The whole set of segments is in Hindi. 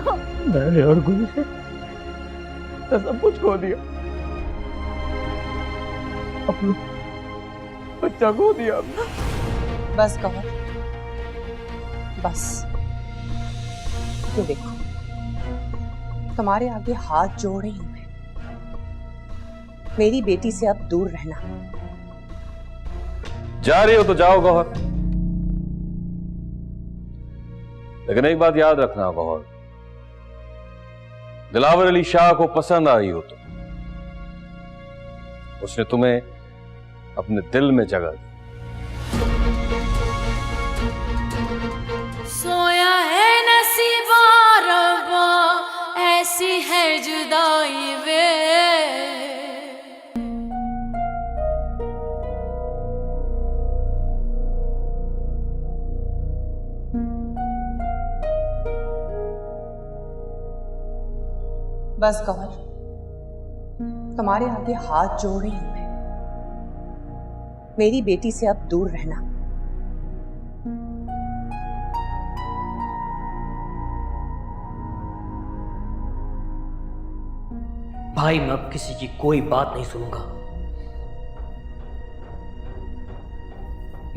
मैंने और गुरु से सब कुछ खो दिया, अपना बच्चा खो दिया। बस गौहर, बस। ये देखो, तुम्हारे आगे हाथ जोड़ रही हूं मैं। मेरी बेटी से अब दूर रहना। जा रही हो तो जाओ गौहर, लेकिन एक बात याद रखना गौहर, दिलावर अली शाह को पसंद आई हो तो उसने तुम्हें अपने दिल में जगह दी। सोया है नसीबा रब्बा, ऐसी है जुदाई वे। बस गौहर, तुम्हारे आगे हाथ जोड़ रही हूं मैं। मेरी बेटी से अब दूर रहना। भाई मैं अब किसी की कोई बात नहीं सुनूंगा।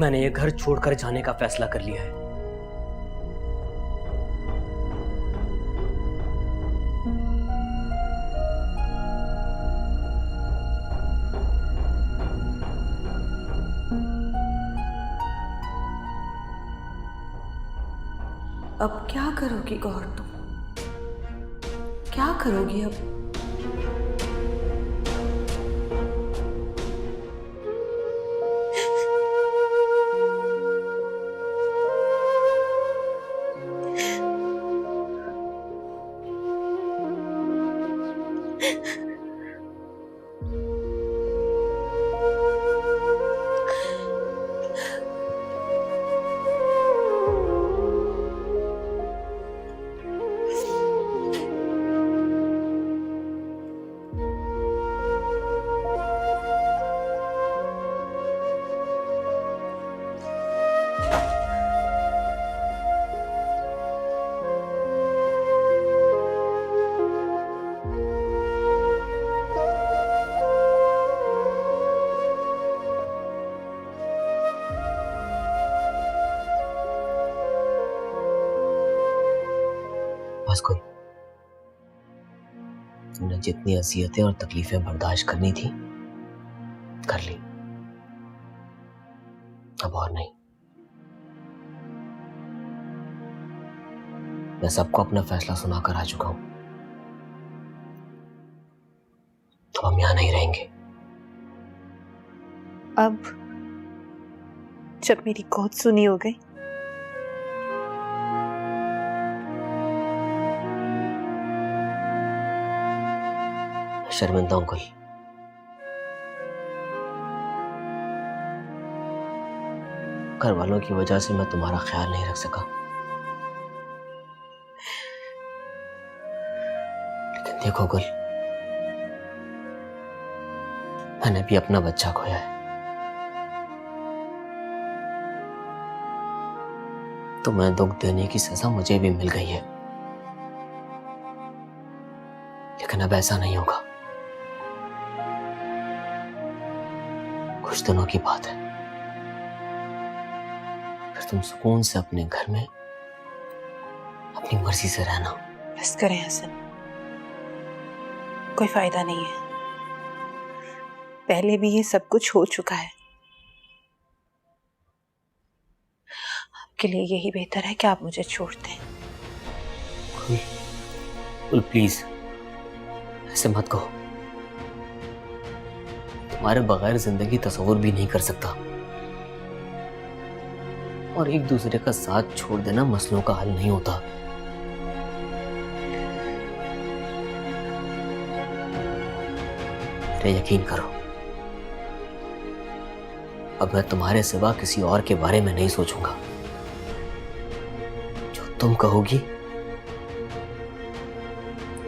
मैंने ये घर छोड़कर जाने का फैसला कर लिया है। अब क्या करोगी गौर तुम? क्या करोगी अब? बस कोई, तुमने जितनी अज़ियतें और तकलीफें बर्दाश्त करनी थी कर ली, अब और नहीं। मैं सबको अपना फैसला सुनाकर आ चुका हूं, तो हम यहां नहीं रहेंगे। अब जब मेरी गोद सुनी हो गई, शर्मिंदा हूं कुल। घर वालों की वजह से मैं तुम्हारा ख्याल नहीं रख सका, लेकिन देखो गुल, मैंने भी अपना बच्चा खोया है, तुम्हें दुख देने की सजा मुझे भी मिल गई है, लेकिन अब ऐसा नहीं होगा। कुछ दिनों की बात है, फिर तुम सुकून से अपने घर में अपनी मर्जी से रहना। बस करें हसन, कोई फायदा नहीं है। पहले भी ये सब कुछ हो चुका है। आपके लिए यही बेहतर है कि आप मुझे छोड़ दें। कुल प्लीज ऐसे मत कहो, तुम्हारे बगैर जिंदगी तस्वुर भी नहीं कर सकता, और एक दूसरे का साथ छोड़ देना मसलों का हल नहीं होता। मेरे यकीन करो, अब मैं तुम्हारे सिवा किसी और के बारे में नहीं सोचूंगा। जो तुम कहोगी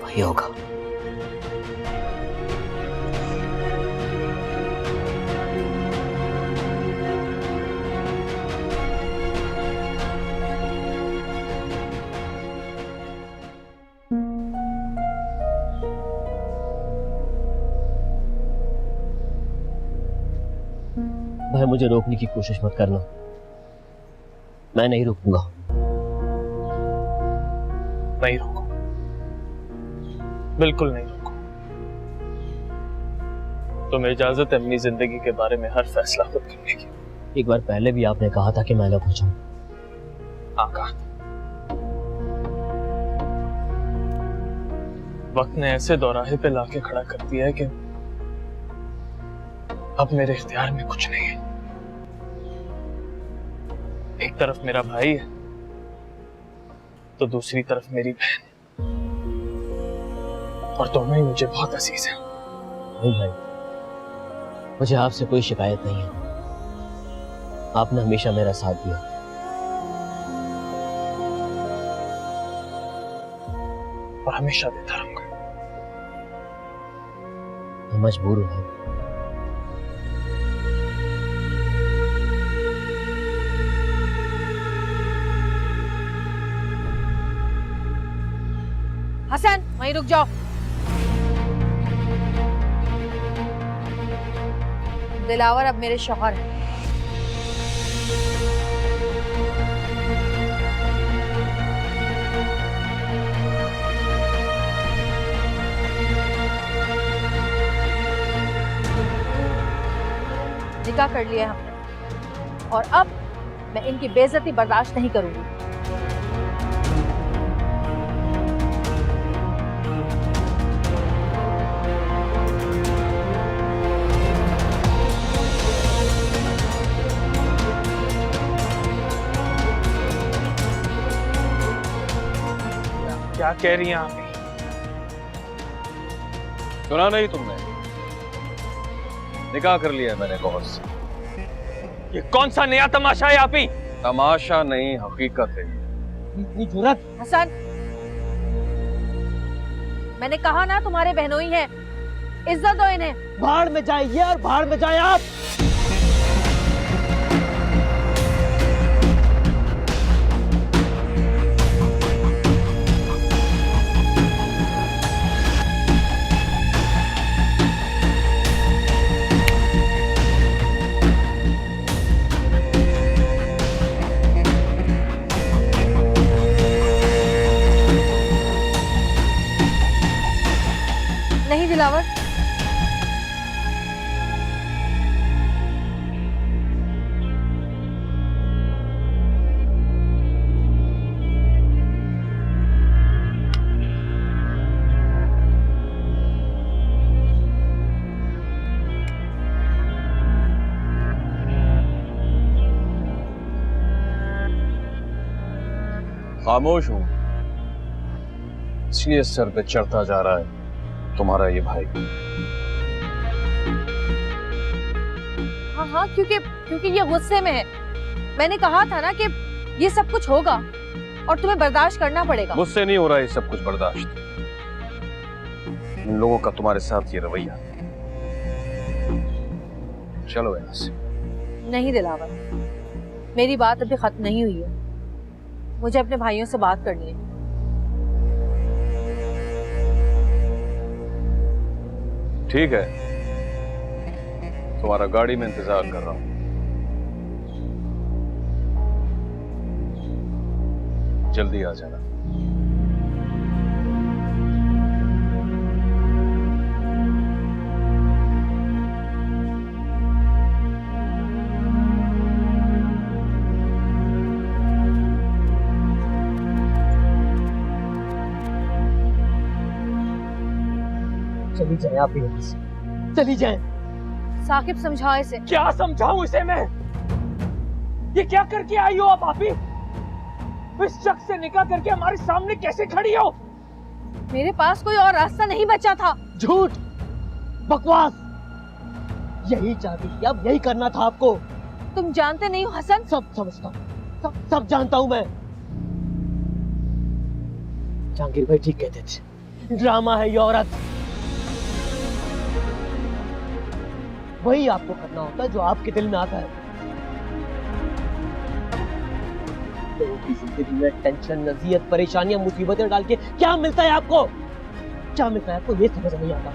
वही होगा। भाई मुझे रोकने की कोशिश मत करना, मैं नहीं रुकूंगा। नहीं रोकूंगा, बिल्कुल नहीं रोकूंगा। तुम्हें इजाजत है अपनी जिंदगी के बारे में हर फैसला खुद करने की। एक बार पहले भी आपने कहा था कि मैं अलग हो जाऊं। हाँ कहा था। वक्त ने ऐसे दौराहे पे लाके खड़ा कर दिया है कि अब मेरे इख्तियार में कुछ नहीं है। एक तरफ मेरा भाई है तो दूसरी तरफ मेरी बहन, और दोनों ही मुझे बहुत अजीज हैं। नहीं भाई, मुझे आपसे कोई शिकायत नहीं है, आपने हमेशा मेरा साथ दिया। और हमेशा देता रहूंगा। मैं मजबूर हूं भाई। हसन, वहीं रुक जाओ। दिलावर अब मेरे शौहर हैं। निकाह कर लिया है हमने, और अब मैं इनकी बेइज्जती बर्दाश्त नहीं करूंगी। क्या कह रही हैं आप? सुना नहीं तुमने? निकाह कर लिया है मैंने गौहर से। ये कौन सा नया तमाशा है आप ही? तमाशा नहीं, हकीकत है। इतनी जुर्रत! हसन, मैंने कहा ना तुम्हारे बहनोई हैं, इज्जत दो इन्हें। भाड़ में जाए ये और भाड़ में जाए आप। नहीं दिलावर, खामोश हूं इसलिए सर पे चढ़ता जा रहा है तुम्हारा ये भाई। हाँ हाँ, क्योंकि ये गुस्से में है। मैंने कहा था ना कि ये सब कुछ होगा और तुम्हें बर्दाश्त करना पड़ेगा। मुझसे नहीं हो रहा है सब कुछ बर्दाश्त। इन लोगों का तुम्हारे साथ ये रवैया। चलो यहां से। नहीं दिलावर, मेरी बात अभी खत्म नहीं हुई है। मुझे अपने भाइयों से बात करनी है। ठीक है, तुम्हारा गाड़ी में इंतजार कर रहा हूं। जल्दी आ जाना। चली जाए आप भी यहाँ से, चली जाए। साकिब, समझाओ इसे। क्या समझाऊं इसे मैं? ये क्या करके आई हो आप ही? इस शख्स से निकाह करके हमारे सामने कैसे खड़ी हो? मेरे पास कोई और रास्ता नहीं बचा था। झूठ, बकवास, यही चाहती थी, अब यही करना था आपको। तुम जानते नहीं हो हसन। सब समझता हूँ, सब जानता हूँ मैं। जहांगीर भाई ठीक कहते थे, ड्रामा है ये औरत। वही आपको करना होता है जो आपके दिल में आता है। लोगों की जिंदगी में टेंशन, नज़ियत, परेशानियां, मुसीबतें डाल के क्या मिलता है आपको? क्या मिलता है आपको, ये समझ नहीं आता।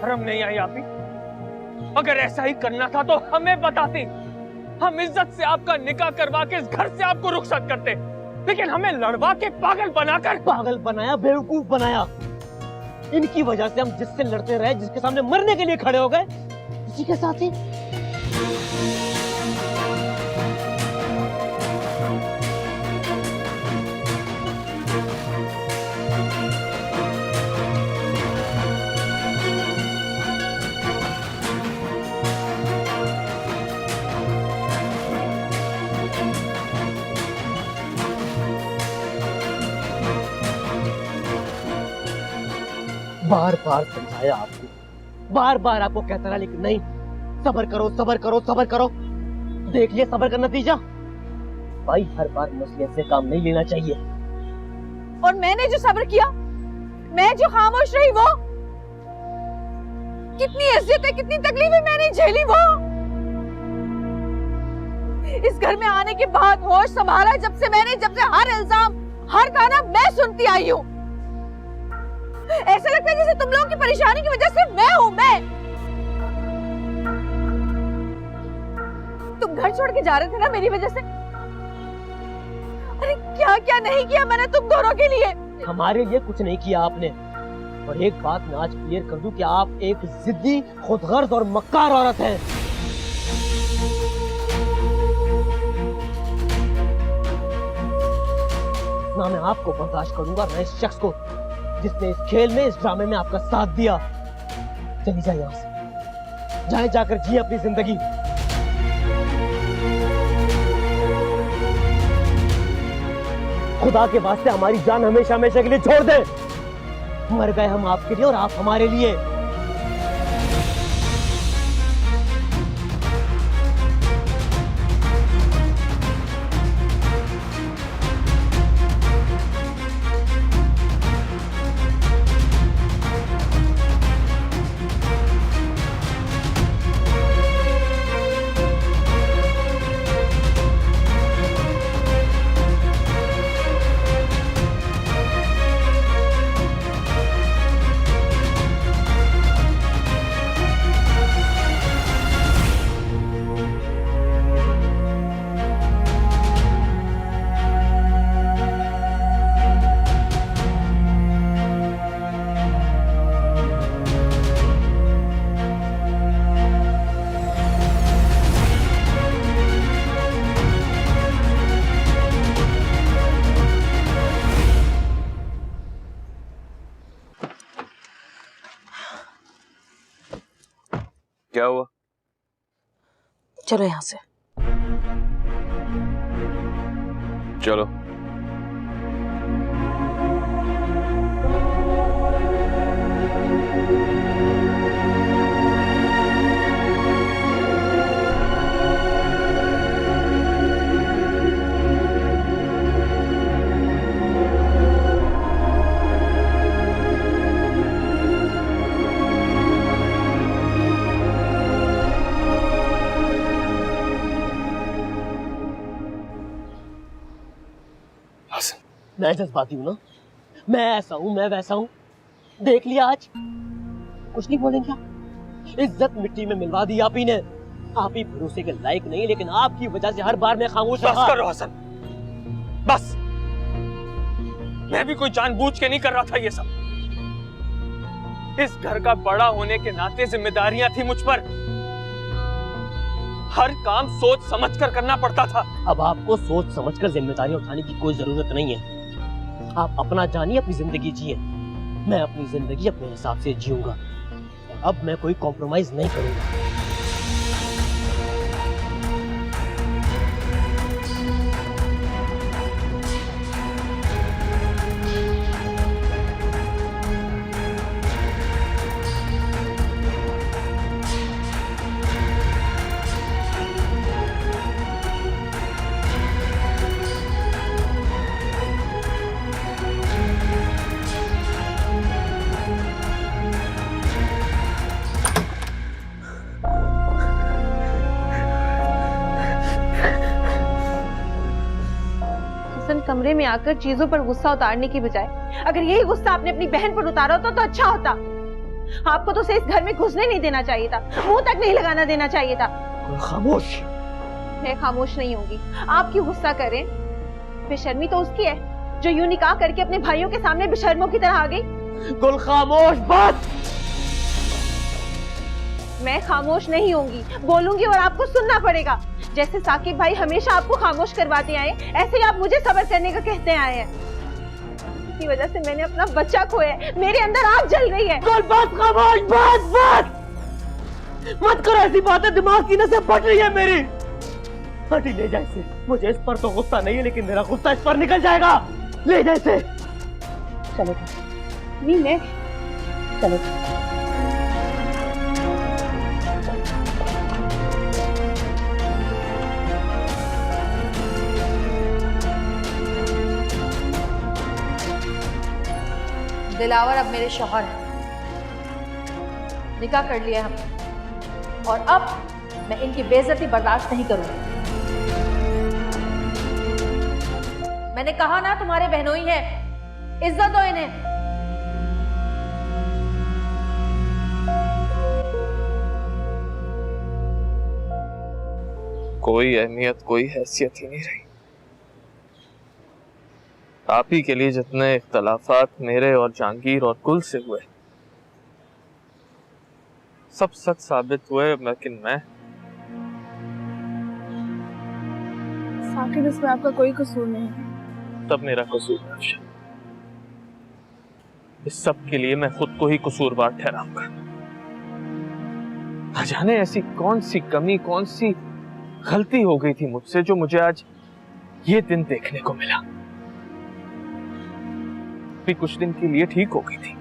शर्म नहीं आई आपी? अगर ऐसा ही करना था तो हमें बताती, हम इज्जत से आपका निकाह करवा के इस घर से आपको रुखसत करते, लेकिन हमें लड़वा के पागल बनाकर। पागल बनाया, बेवकूफ बनाया। इनकी वजह से हम जिससे लड़ते रहे, जिसके सामने मरने के लिए खड़े हो गए, उसी के साथ ही बार बार समझाया आपको, बार बार आपको कहता रहा, लेकिन नहीं। सब्र करो, सब्र करो, सब्र करो। देख लिया सब्र का नतीजा। भाई हर बार मसले से काम नहीं लेना चाहिए। और मैंने जो सब्र किया, मैं जो खामोश रही, वो कितनी इज्जत है, कितनी तकलीफें मैंने झेली। वो इस घर में आने के बाद होश संभाला जब से हर इल्जाम, हर गाना मैं सुनती आई हूँ। ऐसा लगता है जैसे तुम लोगों की परेशानी की वजह से मैं हूँ। तुम घर छोड़ के जा रहे थे ना मेरी वजह से। अरे क्या क्या नहीं किया मैंने तुम दोनों के लिए। हमारे लिए कुछ नहीं किया आपने। और एक बात मैं आज क्लियर कर दूं कि आप एक जिद्दी, खुदगर्ज और मक्कार औरत हैं। ना मैं आपको बर्दाश्त करूंगा, ना इस शख्स को जिसने इस खेल में, इस ड्रामे में आपका साथ दिया। चली जाए यहां से, जाए जाकर जिए अपनी जिंदगी। खुदा के वास्ते हमारी जान हमेशा हमेशा के लिए छोड़ दे। मर गए हम आपके लिए और आप हमारे लिए। क्या हुआ? चलो यहाँ से। चलो। मैं जज्बाती हूं ना, मैं ऐसा हूं, मैं वैसा हूं। देख लिया आज, कुछ नहीं बोलेंगे आप। इज्जत मिट्टी में मिलवा दी आप ही ने। आप ही भरोसे के लायक नहीं, लेकिन आपकी वजह से हर बार मैं खामोश रहा। बस करो हसन, बस। मैं भी कोई जानबूझ के नहीं कर रहा था ये सब। इस घर का बड़ा होने के नाते जिम्मेदारियां थी मुझ पर। हर काम सोच समझकर करना पड़ता था। अब आपको सोच समझकर जिम्मेदारी उठाने की कोई जरूरत नहीं है। आप अपना जानिए, अपनी जिंदगी जिए। मैं अपनी जिंदगी अपने हिसाब से जीऊंगा। अब मैं कोई कॉम्प्रोमाइज नहीं करूंगा। कमरे में आकर चीजों पर गुस्सा उतारने की बजाय अगर यही गुस्सा आपने अपनी बहन पर उतारा होता तो अच्छा होता। आपको तो उसे इस घर में घुसने नहीं देना चाहिए था, मुंह तक नहीं लगाना देना चाहिए था। खामोश। मैं खामोश नहीं होंगी। आप क्यों गुस्सा करें? बेशर्मी तो उसकी है जो यूं निकाह करके अपने भाइयों के सामने बेशर्मों की तरह आ गई। गुल खामोश बस। मैं खामोश नहीं होंगी, बोलूंगी और आपको सुनना पड़ेगा। जैसे साकिब भाई हमेशा आपको खामोश करवाते आए, ऐसे ही आप मुझे सब्र करने का कहते आए हैं। इसी वजह से मैंने अपना बच्चा खोया है, मेरे अंदर आग जल रही है। गुल बस, खामोश बस बस। मत करो ऐसी बातें, दिमाग की नसें फट रही है मेरी। हटी, ले जा इसे। मुझे इस पर तो गुस्सा नहीं है, लेकिन मेरा गुस्सा इस पर निकल जाएगा। ले जा इसे। चलो नहीं ले, चलो। दिलावर अब मेरे शौहर हैं, निकाह कर लिया हमने, और अब मैं इनकी बेइज्जती बर्दाश्त नहीं करूंगी। मैंने कहा ना तुम्हारे बहनोई हैं, इज्जत दो इन्हें। कोई अहमियत, कोई हैसियत ही नहीं रही। आप ही के लिए जितने इख्तलाफात मेरे और जहांगीर और कुल से हुए, सब सच साबित हुए, लेकिन मैं साकिब, इसमें आपका कोई कसूर नहीं है। तब मेरा कसूर है। इस सब के लिए मैं खुद को ही कसूरवार ठहराऊंगा। न जाने ऐसी कौन सी कमी, कौन सी गलती हो गई थी मुझसे, जो मुझे आज ये दिन देखने को मिला। भी कुछ दिन के लिए ठीक हो गई थी,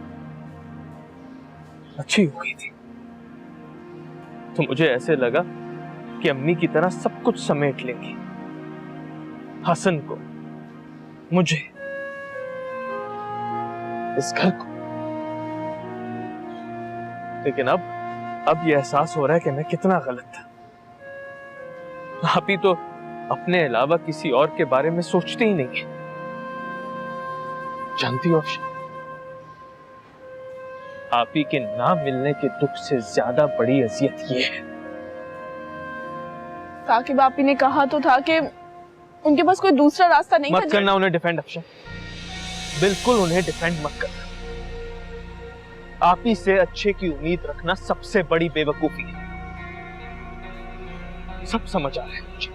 अच्छी हो गई थी, तो मुझे ऐसे लगा कि अम्मी की तरह सब कुछ समेट लेंगी, हसन को, मुझे, इस घर को। लेकिन अब ये एहसास हो रहा है कि मैं कितना गलत था। आप ही तो अपने अलावा किसी और के बारे में सोचते ही नहीं है। जानती हो आप ही के ना मिलने के दुख से ज्यादा बड़ी अजियत ये है। साकिब, आप ही ने कहा तो था कि उनके पास कोई दूसरा रास्ता नहीं था। मत करना उन्हें डिफेंड अफशा, बिल्कुल उन्हें डिफेंड मत करना। आप ही से अच्छे की उम्मीद रखना सबसे बड़ी बेवकूफी है। सब समझ आ रहा है मुझे।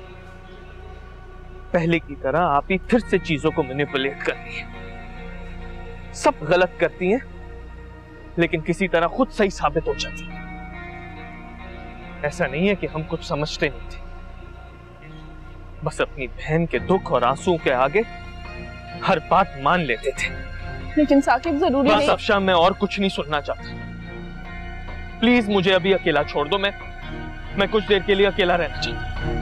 पहले की तरह आप ही फिर से चीजों को मैनिपुलेट कर रही है। सब गलत करती हैं, लेकिन किसी तरह खुद सही साबित हो जाती है। ऐसा नहीं है कि हम कुछ समझते नहीं थे, बस अपनी बहन के दुख और आंसू के आगे हर बात मान लेते थे। लेकिन साकिब, जरूरी बस नहीं। अफशा, मैं और कुछ नहीं सुनना चाहता। प्लीज मुझे अभी अकेला छोड़ दो। मैं कुछ देर के लिए अकेला रहना चाहता हूं।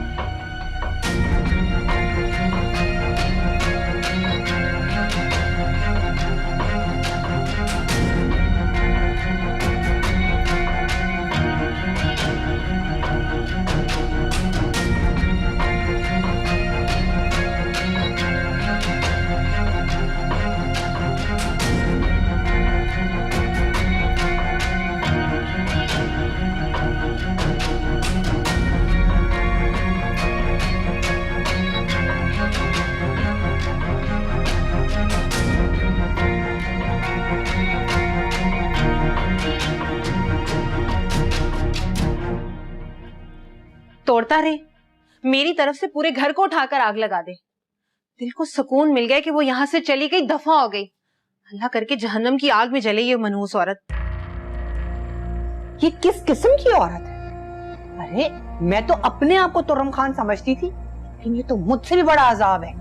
तोड़ता रहे, मेरी तरफ से पूरे घर को उठाकर आग लगा दे। दिल को सुकून मिल गया कि वो यहां से चली गई, दफा हो गई। अल्लाह करके जहन्नम की आग में जले ये मनहूस औरत। ये किस किस्म की औरत है? अरे मैं तो अपने आप को तुर्रम खान समझती थी, लेकिन ये तो मुझसे भी बड़ा अजाब है।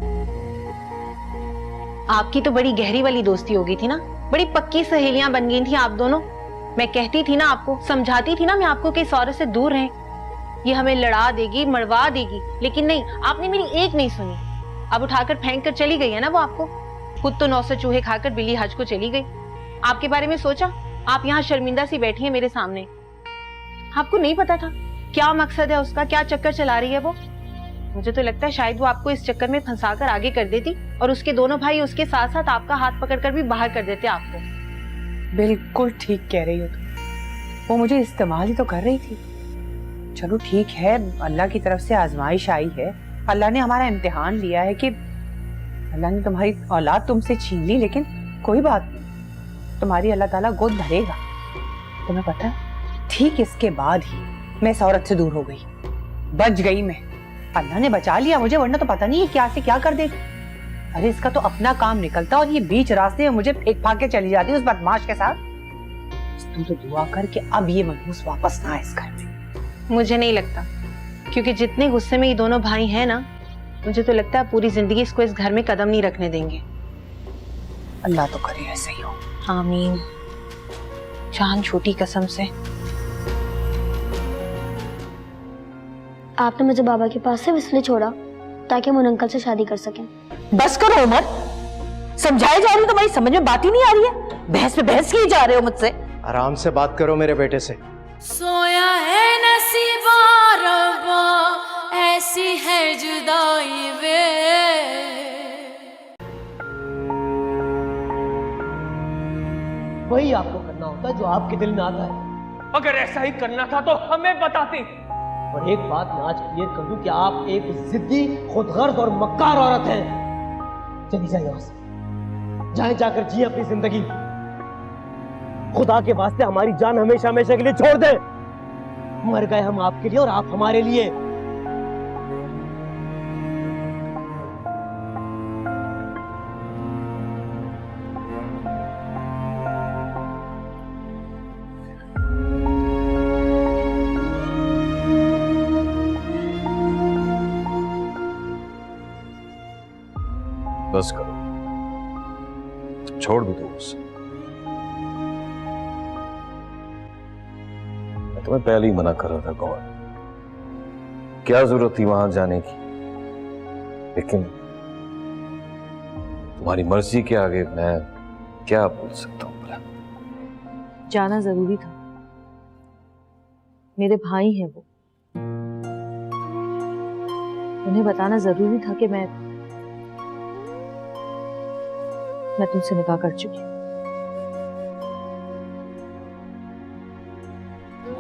आपकी तो बड़ी गहरी वाली दोस्ती हो गई थी ना, बड़ी पक्की सहेलियां बन गई थी आप दोनों। मैं कहती थी ना आपको, समझाती थी ना मैं आपको कि इस औरत से दूर रहें, ये हमें लड़ा देगी, मरवा देगी, लेकिन नहीं, आपने मेरी एक नहीं सुनी। अब उठाकर फेंक कर चली गई है ना वो आपको। खुद तो 900 चूहे खाकर बिल्ली हज को चली गई। आपके बारे में सोचा? आप यहाँ शर्मिंदा सी बैठी हैं मेरे सामने। आपको नहीं पता था क्या मकसद है उसका, क्या चक्कर चला रही है वो? मुझे तो लगता है शायद वो आपको इस चक्कर में फंसाकर आगे कर देती और उसके दोनों भाई उसके साथ साथ आपका हाथ पकड़कर भी बाहर कर देते आपको। बिल्कुल ठीक कह रही हो तुम। वो मुझे इस्तेमाल ही तो कर रही थी। चलो ठीक है, अल्लाह की तरफ से आजमाइश आई है, अल्लाह ने हमारा इम्तिहान लिया है कि अल्लाह ने तुम्हारी औलाद तुमसे छीन ली, लेकिन कोई बात नहीं, तुम्हारी अल्लाह ताला गोद भरेगा। तुम्हें पता है, ठीक इसके बाद ही मैं इस औरत से दूर हो गई, बच गई मैं। अल्लाह ने बचा लिया मुझे, वरना तो पता नहीं है क्या से क्या कर देगा। अरे इसका तो अपना काम निकलता और ये बीच रास्ते में मुझे फेंक फाक के चली जाती उस बदमाश के साथ। तुम तो दुआ कर कि अब ये मनहूस वापस ना आए इस घर में। मुझे नहीं लगता, क्योंकि जितने गुस्से में ये दोनों भाई हैं ना, मुझे तो लगता है पूरी जिंदगी इसको इस घर में कदम नहीं रखने देंगे। अल्लाह तो करे ऐसे ही हो। आमीन। जान छोटी कसम से। आपने मुझे बाबा के पास से इसलिए छोड़ा ताकि हम उन अंकल से शादी कर सकें। बस करो उमर, समझाए जा रही हूँ, तुम्हारी समझ में बात ही नहीं आ रही है। बहस पे बहस किए जा रहे हो मुझसे। आराम से बात करो मेरे बेटे से। सोया है नसीबा रब्बा, ऐसी है जुदाई वे। वही आपको करना होता है जो आपके दिल में आता है। अगर ऐसा ही करना था तो हमें बताते। और एक बात मैं आज क्लियर कर दूं कि आप एक जिद्दी, खुदगर्ज और मक्कार औरत हैं। चली जाइए यहाँ से, जाए जाकर जिए अपनी जिंदगी। खुदा के वास्ते हमारी जान हमेशा हमेशा के लिए छोड़ दें। मर गए हम आपके लिए और आप हमारे लिए। बस करो, छोड़ भी दो उसे। मैं तुम्हें पहले ही मना कर रहा था गौर, क्या जरूरत थी वहां जाने की, लेकिन तुम्हारी मर्जी के आगे मैं क्या बोल सकता हूं भला। जाना जरूरी था, मेरे भाई हैं वो, उन्हें बताना जरूरी था कि मैं तुमसे निकाह कर चुकी हूँ।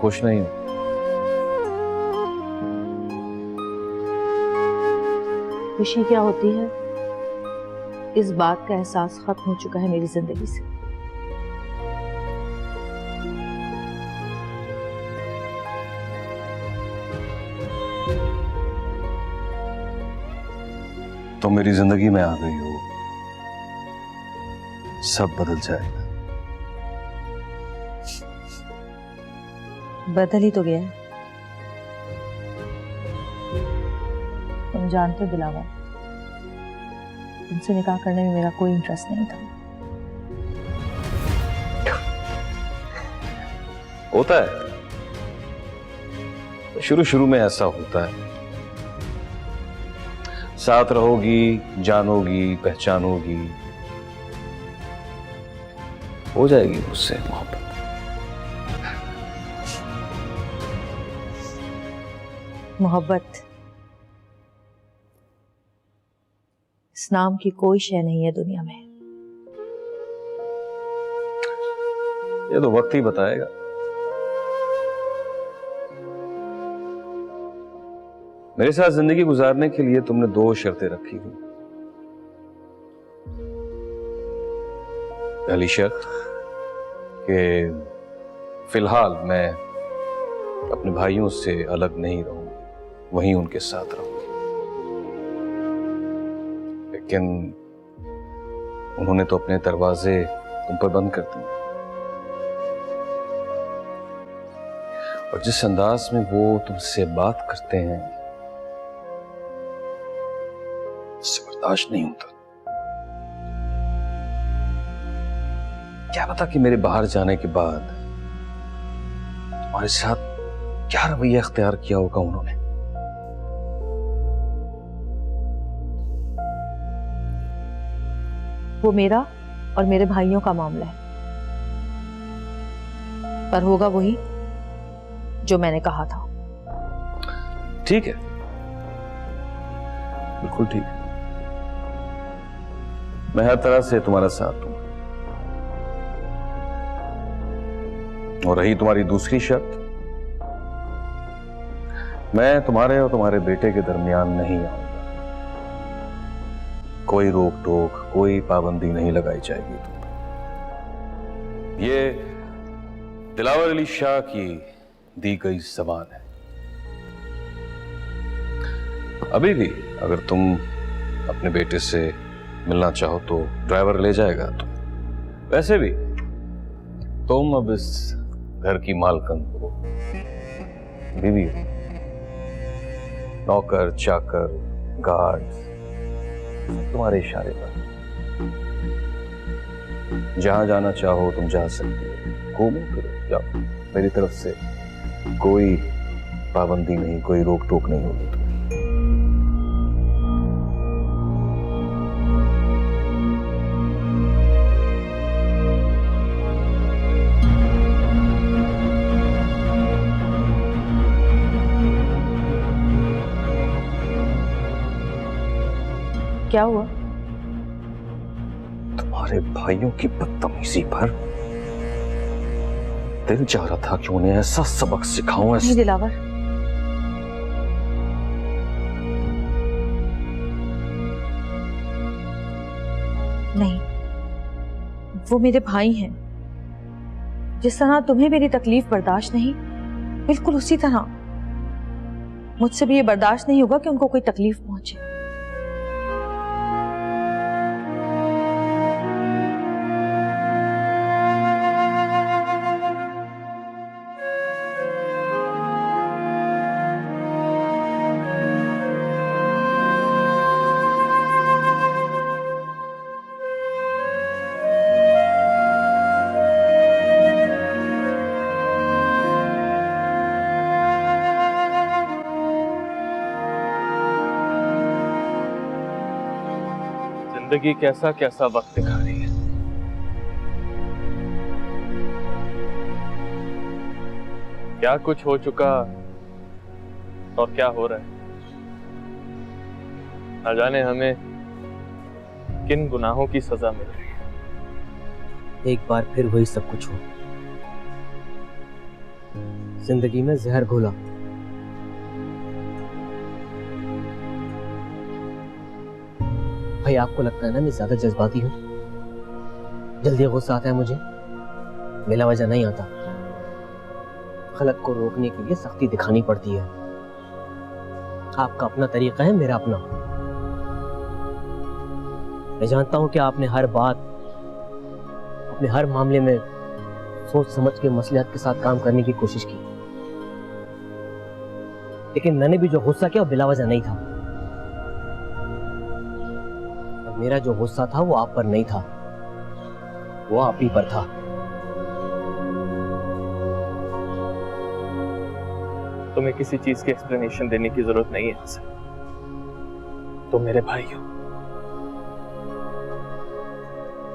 खुश नहीं हूं। खुशी क्या होती है, इस बात का एहसास खत्म हो चुका है मेरी जिंदगी से। तुम मेरी जिंदगी में आ गई हो, सब बदल जाएगा। बदल ही तो गया है। तुम जानते हो दिलावर, तुमसे निकाह करने में मेरा कोई इंटरेस्ट नहीं था। होता है, शुरू शुरू में ऐसा होता है। साथ रहोगी, जानोगी, पहचानोगी, हो जाएगी उससे मोहब्बत। मोहब्बत इस नाम की कोई शय नहीं है दुनिया में। ये तो वक्त ही बताएगा। मेरे साथ जिंदगी गुजारने के लिए तुमने 2 शर्तें रखी थी। पहली शर्त कि फिलहाल मैं अपने भाइयों से अलग नहीं रहूंगी, वहीं उनके साथ रहूंगी। लेकिन उन्होंने तो अपने दरवाजे तुम पर बंद कर दिए, और जिस अंदाज में वो तुमसे बात करते हैं उससे बर्दाश्त नहीं होता। क्या पता कि मेरे बाहर जाने के बाद तुम्हारे साथ क्या रवैया अख्तियार किया होगा उन्होंने। वो मेरा और मेरे भाइयों का मामला है, पर होगा वही जो मैंने कहा था। ठीक है, बिल्कुल ठीक है। मैं हर तरह से तुम्हारा साथ दूंगा। और रही तुम्हारी दूसरी शर्त, मैं तुम्हारे और तुम्हारे बेटे के दरमियान नहीं आऊंगा। कोई रोक टोक, कोई पाबंदी नहीं लगाई जाएगी तुम पर। ये दिलावर अली शाह की दी गई जबान है। अभी भी अगर तुम अपने बेटे से मिलना चाहो तो ड्राइवर ले जाएगा। तो वैसे भी तुम अब इस घर की मालकन हो, बीवी हो। नौकर चाकर गार्ड तुम्हारे इशारे पर। जहां जाना चाहो तुम जा सकते हो, घूमो फिरो जाओ। मेरी तरफ से कोई पाबंदी नहीं, कोई रोक टोक नहीं होगी। क्या हुआ? तुम्हारे भाइयों की बदतमीजी पर दिल चाह रहा था कि उन्हें ऐसा सबक सिखाऊं। नहीं दिलावर, नहीं, वो मेरे भाई हैं। जिस तरह तुम्हें मेरी तकलीफ बर्दाश्त नहीं, बिल्कुल उसी तरह मुझसे भी ये बर्दाश्त नहीं होगा कि उनको कोई तकलीफ पहुंचे। जिंदगी कैसा कैसा वक्त दिखा रही है। क्या कुछ हो चुका और क्या हो रहा है, न जाने हमें किन गुनाहों की सजा मिल रही है। एक बार फिर वही सब कुछ हो। जिंदगी में जहर घोला। भाई आपको लगता है ना मैं ज्यादा जज्बाती हूँ, जल्दी गुस्सा आता है मुझे, बिला वजह नहीं आता। गलत को रोकने के लिए सख्ती दिखानी पड़ती है। आपका अपना तरीका है, मेरा अपना। मैं जानता हूं कि आपने हर बात, अपने हर मामले में सोच समझ के मसलिहत के साथ काम करने की कोशिश की, लेकिन मैंने भी जो गुस्सा किया वो बिला वजह नहीं था। मेरा जो गुस्सा था वो आप पर नहीं था, वो आप ही पर था। तुम्हें किसी चीज की एक्सप्लेनेशन देने की जरूरत नहीं है सर। तुम मेरे भाई हो।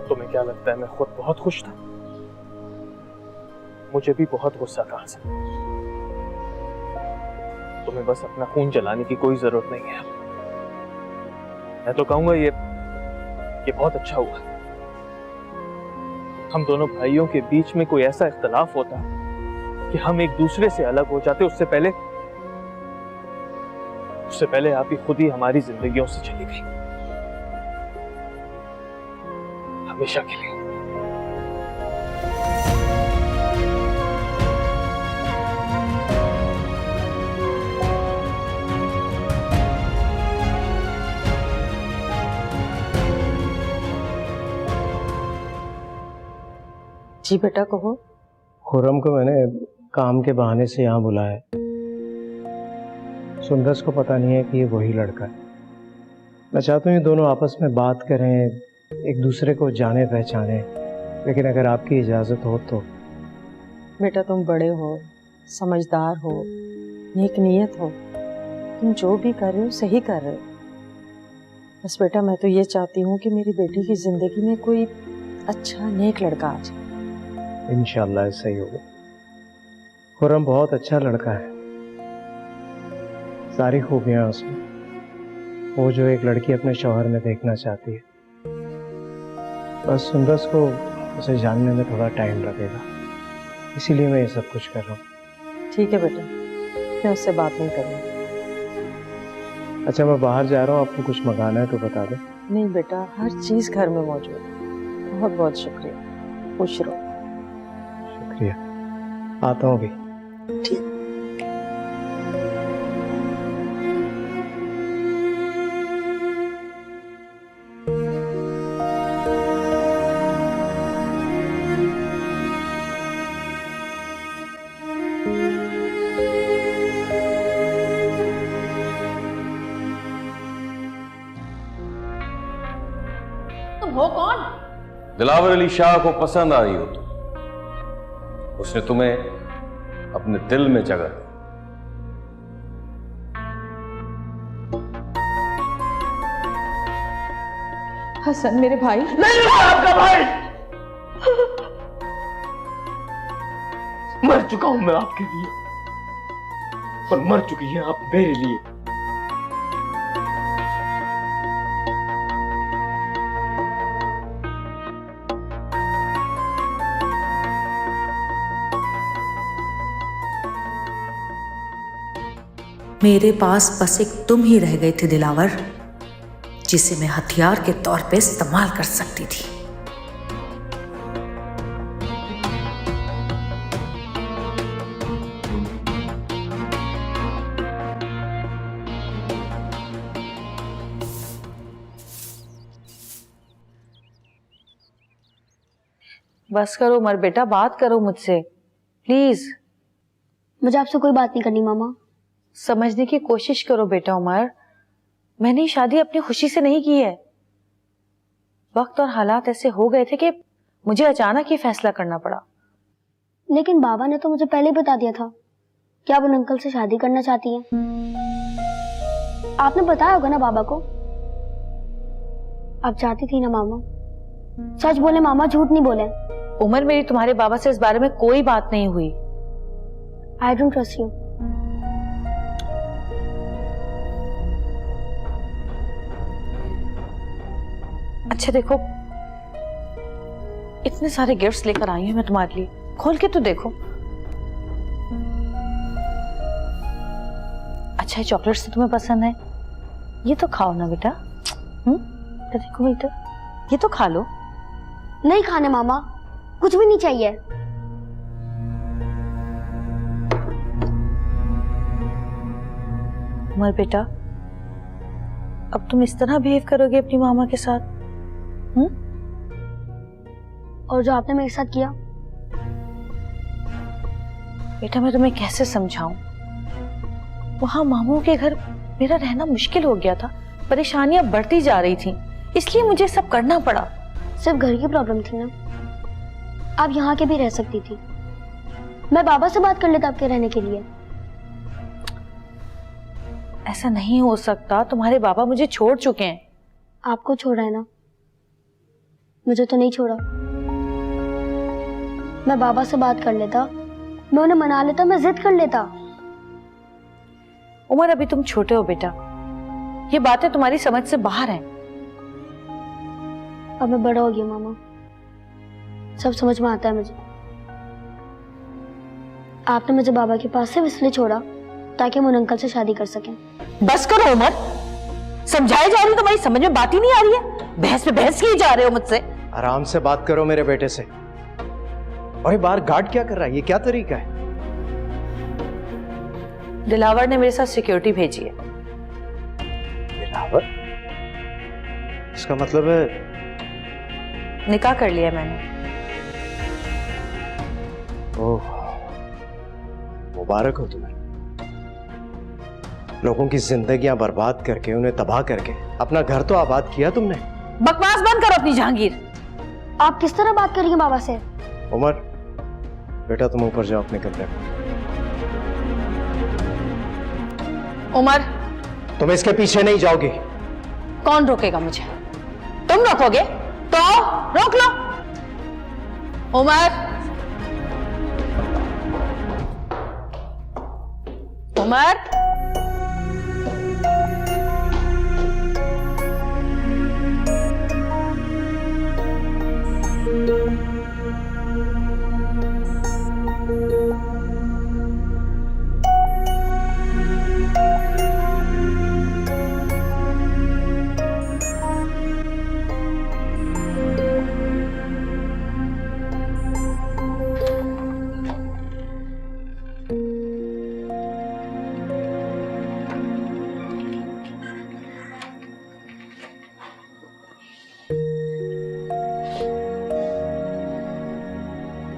तुम्हें क्या लगता है मैं खुद बहुत खुश था? मुझे भी बहुत गुस्सा था सर। तुम्हें बस अपना खून जलाने की कोई जरूरत नहीं है। मैं तो कहूंगा ये बहुत अच्छा हुआ। हम दोनों भाइयों के बीच में कोई ऐसा इख्तलाफ होता कि हम एक दूसरे से अलग हो जाते, उससे पहले आप ही खुद ही हमारी जिंदगियों से चली गई, हमेशा के लिए। जी बेटा कहो। खुर्रम को मैंने काम के बहाने से यहाँ बुलाया। सुंदर को पता नहीं है कि ये वही लड़का है। मैं चाहता हूँ ये दोनों आपस में बात करें, एक दूसरे को जाने पहचाने, लेकिन अगर आपकी इजाज़त हो तो। बेटा तुम बड़े हो, समझदार हो, नेक नीयत हो, तुम जो भी कर रहे हो सही कर रहे हो। बस बेटा मैं तो ये चाहती हूँ कि मेरी बेटी की जिंदगी में कोई अच्छा नेक लड़का आ जाए। इंशाल्लाह ऐसा ही होगा। खुर्रम बहुत अच्छा लड़का है, सारी खूबियां उसमें, वो जो एक लड़की अपने शौहर में देखना चाहती है। बस सुंदर को उसे जानने में थोड़ा टाइम लगेगा। इसीलिए मैं ये सब कुछ कर रहा हूँ। ठीक है बेटा, मैं उससे बात नहीं करूँगी। अच्छा मैं बाहर जा रहा हूँ, आपको कुछ मंगाना है तो बता दो। नहीं बेटा, हर चीज घर में मौजूद है। बहुत बहुत शुक्रिया, खुश रहो। शुक्रिया, आता हूँ अभी। ठीक। तुम हो कौन? दिलावर अली शाह को पसंद आई हो तुम। उसने तुम्हें अपने दिल में जगह दी। हसन मेरे भाई। नहीं आपका भाई। मर चुका हूं मैं आपके लिए, और मर चुकी हैं आप मेरे लिए। मेरे पास बस एक तुम ही रह गए थे दिलावर, जिसे मैं हथियार के तौर पे इस्तेमाल कर सकती थी। बस करो उमर बेटा, बात करो मुझसे प्लीज। मुझे आपसे कोई बात नहीं करनी मामा। समझने की कोशिश करो बेटा उमर, मैंने ये शादी अपनी खुशी से नहीं की है। वक्त और हालात ऐसे हो गए थे कि मुझे अचानक ये फैसला करना पड़ा। लेकिन बाबा ने तो मुझे पहले ही बता दिया था कि आप उन अंकल से शादी करना चाहती हैं। आपने बताया होगा ना बाबा को। आप चाहती थी ना मामा। सच बोले मामा, झूठ नहीं बोले। उमर, मेरी तुम्हारे बाबा से इस बारे में कोई बात नहीं हुई। I don't trust you. अच्छा देखो, इतने सारे गिफ्ट्स लेकर आई हूं मैं तुम्हारे लिए, खोल के तो देखो। अच्छा ये चॉकलेट्स तो तुम्हें पसंद है, ये तो खाओ ना बेटा। तो देखो बेटा, ये तो खा लो। नहीं खाने मामा, कुछ भी नहीं चाहिए। उमर बेटा, अब तुम इस तरह बिहेव करोगे अपनी मामा के साथ? और जो आपने मेरे साथ किया? बेटा मैं तुम्हें कैसे समझाऊं, वहां मामू के घर मेरा रहना मुश्किल हो गया था, परेशानियां बढ़ती जा रही थी, इसलिए मुझे सब करना पड़ा। सिर्फ घर की प्रॉब्लम थी ना, आप यहाँ के भी रह सकती थी। मैं बाबा से बात कर लेता आपके रहने के लिए। ऐसा नहीं हो सकता, तुम्हारे बाबा मुझे छोड़ चुके हैं। आपको छोड़ा है ना, मुझे तो नहीं छोड़ा। मैं बाबा से बात कर लेता, मैं उन्हें मना लेता, मैं जिद कर लेता। उमर अभी तुम छोटे हो बेटा, ये बातें तुम्हारी समझ से बाहर हैं। अब मैं बड़ा हो गई मामा, सब समझ में आता है मुझे। आपने मुझे बाबा के पास से इसलिए छोड़ा ताकि हम उन अंकल से शादी कर सकें। बस करो उमर, समझाए जा रही हूं, तुम्हारी समझ में बात ही नहीं आ रही है। बहस पे बहस किए जा रहे हो मुझसे। आराम से बात करो मेरे बेटे से। और ये बाहर गार्ड क्या कर रहा है, ये क्या तरीका है? दिलावर ने मेरे साथ सिक्योरिटी भेजी है। दिलावर? इसका मतलब है निकाह कर लिया मैंने। ओह, मुबारक हो तुम्हें। लोगों की जिंदगियां बर्बाद करके, उन्हें तबाह करके अपना घर तो आबाद किया तुमने। बकवास बंद करो अपनी जहांगीर। आप किस तरह बात कर रही हैं बाबा से? उमर बेटा तुम ऊपर जाओ अपने कमरे में। उमर, तुम इसके पीछे नहीं जाओगी। कौन रोकेगा मुझे? तुम रोकोगे तो रोक लो। उमर, उमर,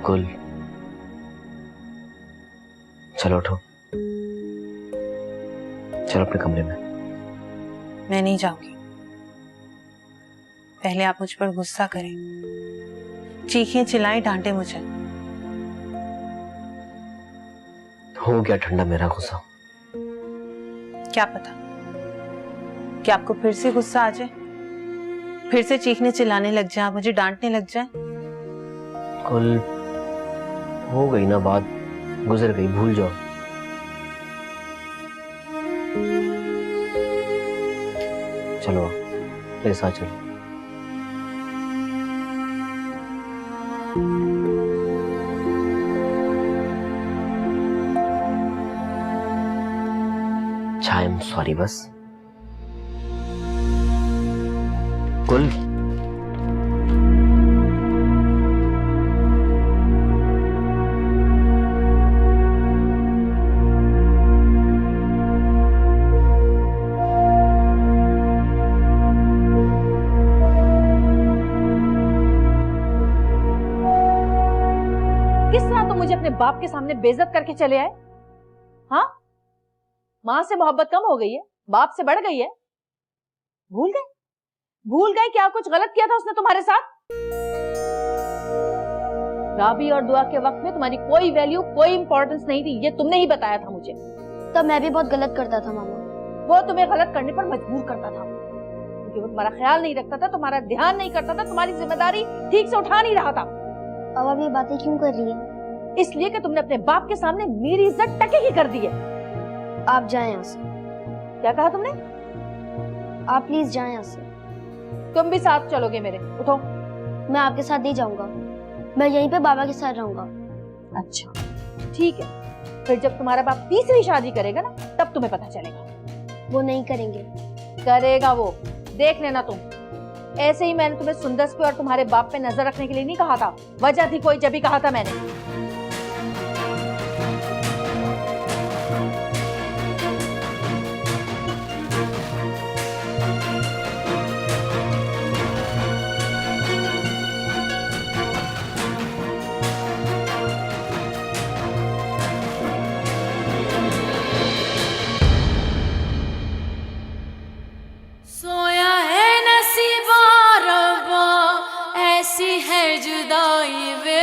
कुल, चलो उठो, चलो अपने कमरे में। मैं नहीं जाऊंगी। पहले आप मुझ पर गुस्सा करें, चीखें चिल्लाएं, डांटे मुझे। हो गया ठंडा मेरा गुस्सा। क्या पता कि आपको फिर से गुस्सा आ जाए, फिर से चीखने चिल्लाने लग जाए, मुझे डांटने लग जाए। कुल, हो गई ना बात, गुजर गई, भूल जाओ। चलो मेरे साथ चलो। आई एम सॉरी बस। कुल, किस तरह तो मुझे अपने बाप के सामने बेइज्जत करके चले आए। हाँ, माँ से मोहब्बत कम हो गई है, बाप से बढ़ गई है। भूल गए क्या कुछ गलत किया था उसने तुम्हारे साथ। राबी और दुआ के वक्त में तुम्हारी कोई वैल्यू, कोई इंपॉर्टेंस नहीं थी, ये तुमने ही बताया था मुझे। तब मैं भी बहुत गलत करता था मामा। वो तुम्हें गलत करने पर मजबूर करता था, क्योंकि वो तुम्हारा ख्याल नहीं रखता था, तुम्हारा ध्यान नहीं करता था, तुम्हारी जिम्मेदारी ठीक से उठा नहीं रहा था। अब आप ये बातें क्यों कर रही हैं? इसलिए कि तुमने अपने बाप के सामने मेरी इज्जत टके की कर दी है। आप जाएं यहाँ से। क्या कहा तुमने? आप प्लीज जाएं यहाँ से। तुम भी साथ चलोगे मेरे? उठो। मैं आपके साथ नहीं जाऊंगा, मैं यहीं पे बाबा के साथ रहूंगा। अच्छा ठीक है, फिर जब तुम्हारा बाप तीसरी शादी करेगा ना, तब तुम्हें पता चलेगा। वो नहीं करेंगे। करेगा वो, देख लेना तुम। ऐसे ही मैंने तुम्हें सुंदर पे और तुम्हारे बाप पे नजर रखने के लिए नहीं कहा था, वजह थी कोई, जब भी कहा था मैंने। सोया है नसीबा रब्बा, ऐसी है जुदाई वे।